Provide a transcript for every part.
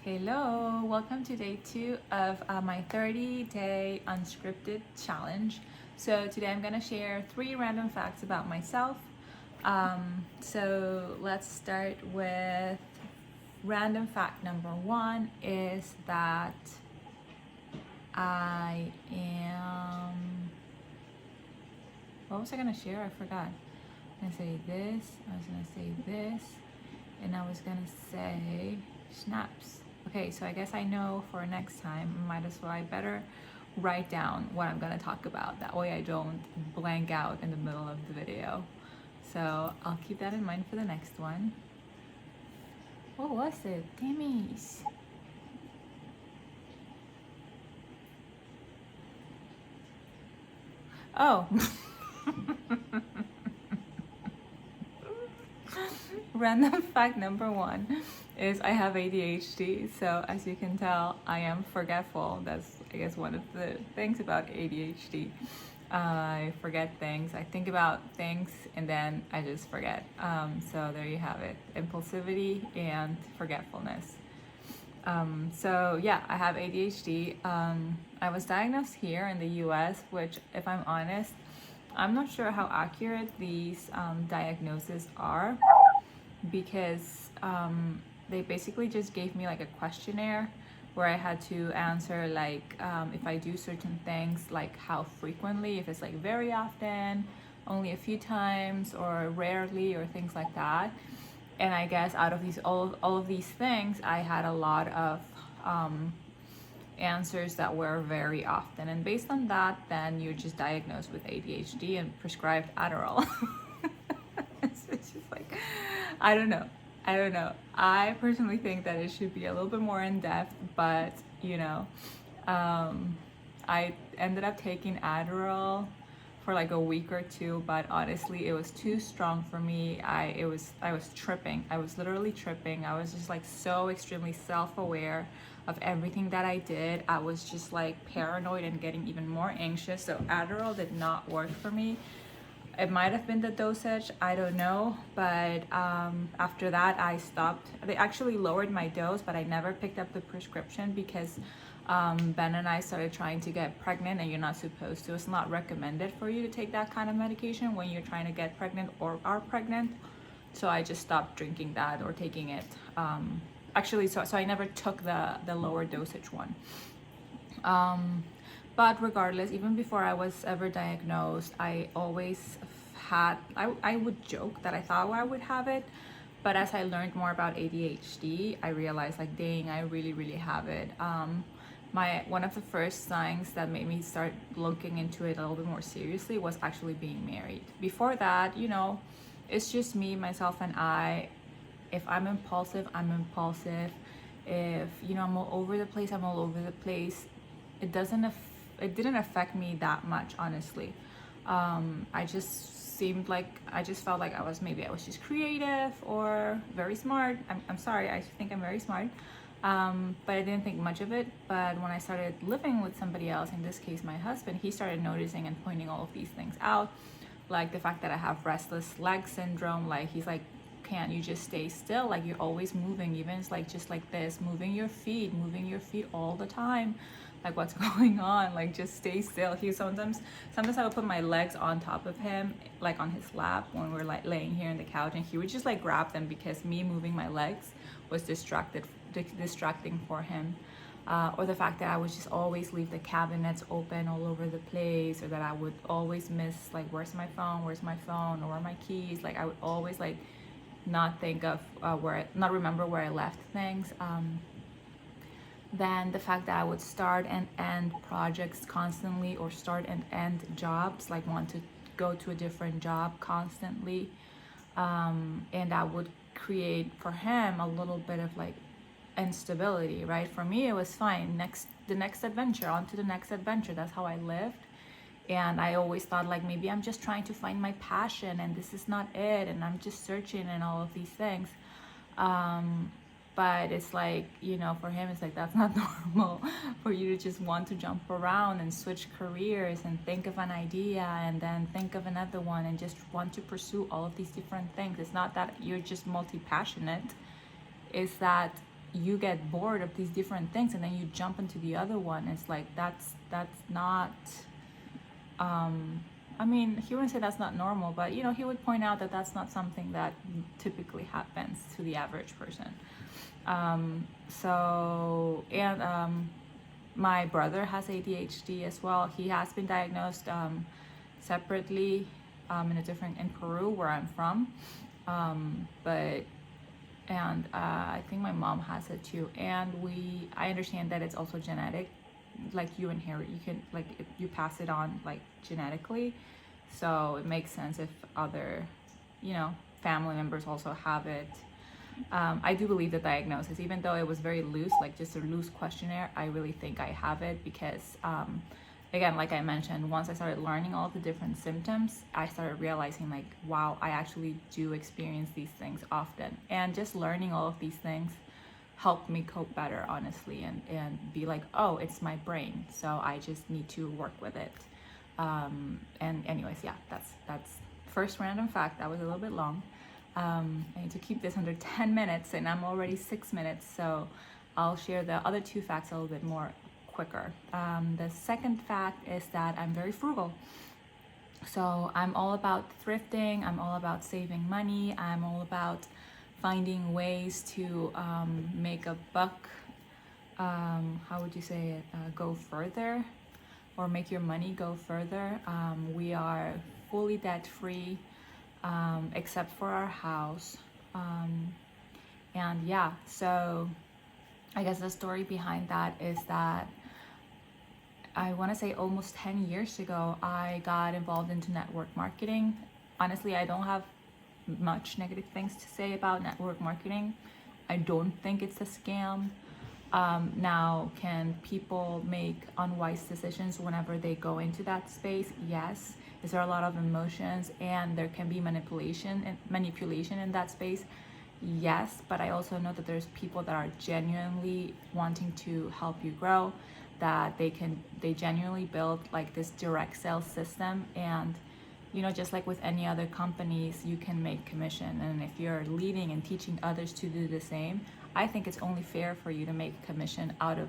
Hello, welcome to day 2 of my 30-day unscripted challenge. So today I'm going to share 3 random facts about myself. So let's start with random fact number 1 is that I am... What was I going to share? I forgot. I was going to say this, I was going to say this, and I was going to say snaps. Okay, so I guess I know for next time, I better write down what I'm gonna talk about. That way I don't blank out in the middle of the video. So I'll keep that in mind for the next one. What was it? Timmy's. Oh. Random fact number 1 is I have ADHD. So as you can tell, I am forgetful. That's, I guess, one of the things about ADHD. I forget things. I think about things and then I just forget. So there you have it. Impulsivity and forgetfulness. So yeah, I have ADHD. I was diagnosed here in the US, which, if I'm honest, I'm not sure how accurate these diagnoses are, because they basically just gave me like a questionnaire where I had to answer like if I do certain things, like how frequently, if it's like very often, only a few times, or rarely, or things like that. And I guess out of these all of these things, I had a lot of answers that were very often, and based on that, then you're just diagnosed with ADHD and prescribed Adderall. It's just like, I don't know. I personally think that it should be a little bit more in depth, but I ended up taking Adderall for like a week or 2, but honestly, it was too strong for me. I was tripping. I was literally tripping. I was just like so extremely self-aware of everything that I did. I was just like paranoid and getting even more anxious. So Adderall did not work for me. It might have been the dosage, I don't know, but after that I stopped. They actually lowered my dose, but I never picked up the prescription because Ben and I started trying to get pregnant, and you're not supposed to. It's not recommended for you to take that kind of medication when you're trying to get pregnant or are pregnant. So I just stopped drinking that or taking it. So I never took the lower dosage one. But regardless, even before I was ever diagnosed, I always had, I would joke that I thought I would have it. But as I learned more about ADHD, I realized like, dang, I really have it. One of the first signs that made me start looking into it a little bit more seriously was actually being married. Before that, it's just me, myself, and I. If I'm impulsive, I'm impulsive. If, I'm all over the place, I'm all over the place. It didn't affect me that much, honestly. I just felt like I was just creative or very smart. I'm sorry, I think I'm very smart. But I didn't think much of it. But when I started living with somebody else, in this case my husband, he started noticing and pointing all of these things out, like the fact that I have restless leg syndrome. Like, he's like, can't you just stay still? Like, you're always moving, even it's like just like this, moving your feet all the time. Like, what's going on? Like, just stay still. Sometimes I would put my legs on top of him, like on his lap, when we're like laying here on the couch, and he would just like grab them because me moving my legs was distracting for him. Or the fact that I would just always leave the cabinets open all over the place, or that I would always miss, like, where's my phone, or where are my keys. Like, I would always like not think of not remember where I left things. Then the fact that I would start and end projects constantly, or start and end jobs, like want to go to a different job constantly. And that would create for him a little bit of like instability, right? For me, it was fine. The next adventure, on to the next adventure. That's how I lived. And I always thought like, maybe I'm just trying to find my passion and this is not it, and I'm just searching and all of these things. But it's like, for him, it's like, that's not normal for you to just want to jump around and switch careers and think of an idea and then think of another one and just want to pursue all of these different things. It's not that you're just multi-passionate. Is that you get bored of these different things and then you jump into the other one. It's like that's not I mean, he wouldn't say that's not normal, but you know, he would point out that that's not something that typically happens to the average person. My brother has ADHD as well. He has been diagnosed separately in Peru, where I'm from. I think my mom has it too. And I understand that it's also genetic. Like you inherit, you pass it on like genetically. So it makes sense if other, family members also have it. I do believe the diagnosis, even though it was very loose, like just a loose questionnaire, I really think I have it because, again, like I mentioned, once I started learning all of the different symptoms, I started realizing like, wow, I actually do experience these things often. And just learning all of these things helped me cope better, honestly, and be like, oh, it's my brain, so I just need to work with it. And anyways, yeah, that's first random fact. That was a little bit long. I need to keep this under 10 minutes and I'm already 6 minutes, so I'll share the other 2 facts a little bit more quicker. The second fact is that I'm very frugal. So I'm all about thrifting, I'm all about saving money, I'm all about finding ways to make a buck, how would you say it, go further, or make your money go further. We are fully debt free, except for our house. And yeah, so I guess the story behind that is that I want to say almost 10 years ago, I got involved into network marketing. Honestly, I don't have much negative things to say about network marketing. I don't think it's a scam. Now, can people make unwise decisions whenever they go into that space? Yes. Is there a lot of emotions and there can be manipulation in that space? Yes, but I also know that there's people that are genuinely wanting to help you grow, that they genuinely build like this direct sales system, and just like with any other companies, you can make commission. And if you're leading and teaching others to do the same, I think it's only fair for you to make commission out of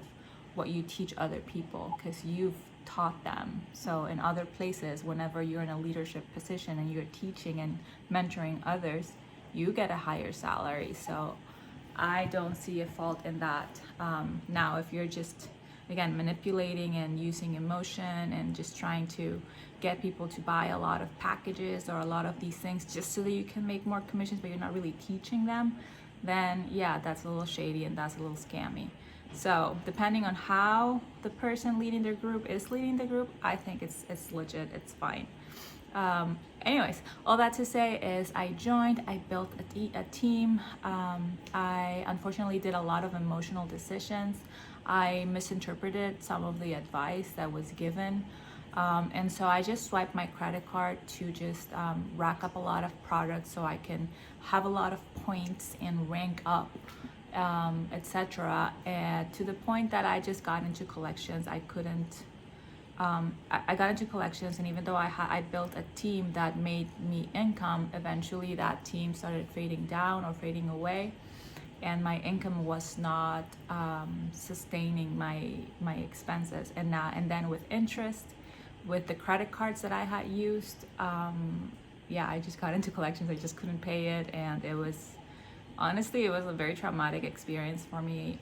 what you teach other people, because you've taught them. So in other places, whenever you're in a leadership position and you're teaching and mentoring others, you get a higher salary. So I don't see a fault in that. Now, if you're just, again, manipulating and using emotion and just trying to get people to buy a lot of packages or a lot of these things just so that you can make more commissions, but you're not really teaching them, then yeah, that's a little shady and that's a little scammy. So depending on how the person leading their group is leading the group, I think it's legit, it's fine. Anyways, all that to say is I built a team. I unfortunately did a lot of emotional decisions. I misinterpreted some of the advice that was given. And so I just swiped my credit card to just rack up a lot of products so I can have a lot of points and rank up, etc. And to the point that I just got into collections. I couldn't, I got into collections, and even though I built a team that made me income, eventually that team started fading down or fading away. And my income was not sustaining my expenses. And then with interest, with the credit cards that I had used, I just got into collections. I just couldn't pay it, and it was honestly a very traumatic experience for me.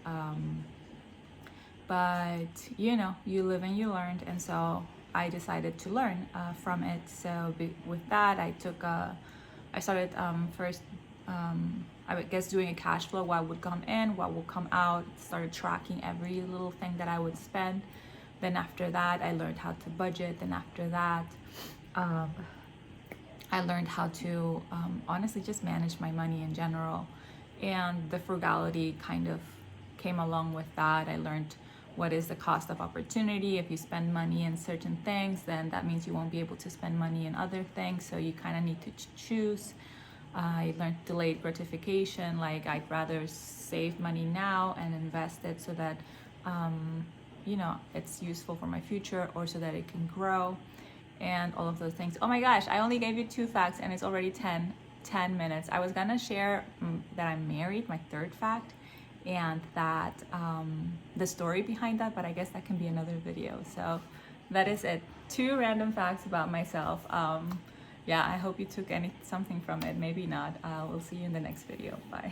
But you live and you learn, and so I decided to learn from it. So with that, I started first. I guess doing a cash flow, what would come in, what would come out, started tracking every little thing that I would spend. Then after that, I learned how to budget. Then after that, I learned how to honestly just manage my money in general. And the frugality kind of came along with that. I learned what is the cost of opportunity. If you spend money in certain things, then that means you won't be able to spend money in other things. So you kind of need to choose. I learned delayed gratification, like I'd rather save money now and invest it so that it's useful for my future, or so that it can grow, and all of those things. Oh my gosh, I only gave you 2 facts and it's already 10 minutes. I was gonna share that I'm married, my third fact, and that the story behind that, but I guess that can be another video. So that is it. 2 random facts about myself. Yeah, I hope you took something from it. Maybe not. We'll see you in the next video. Bye.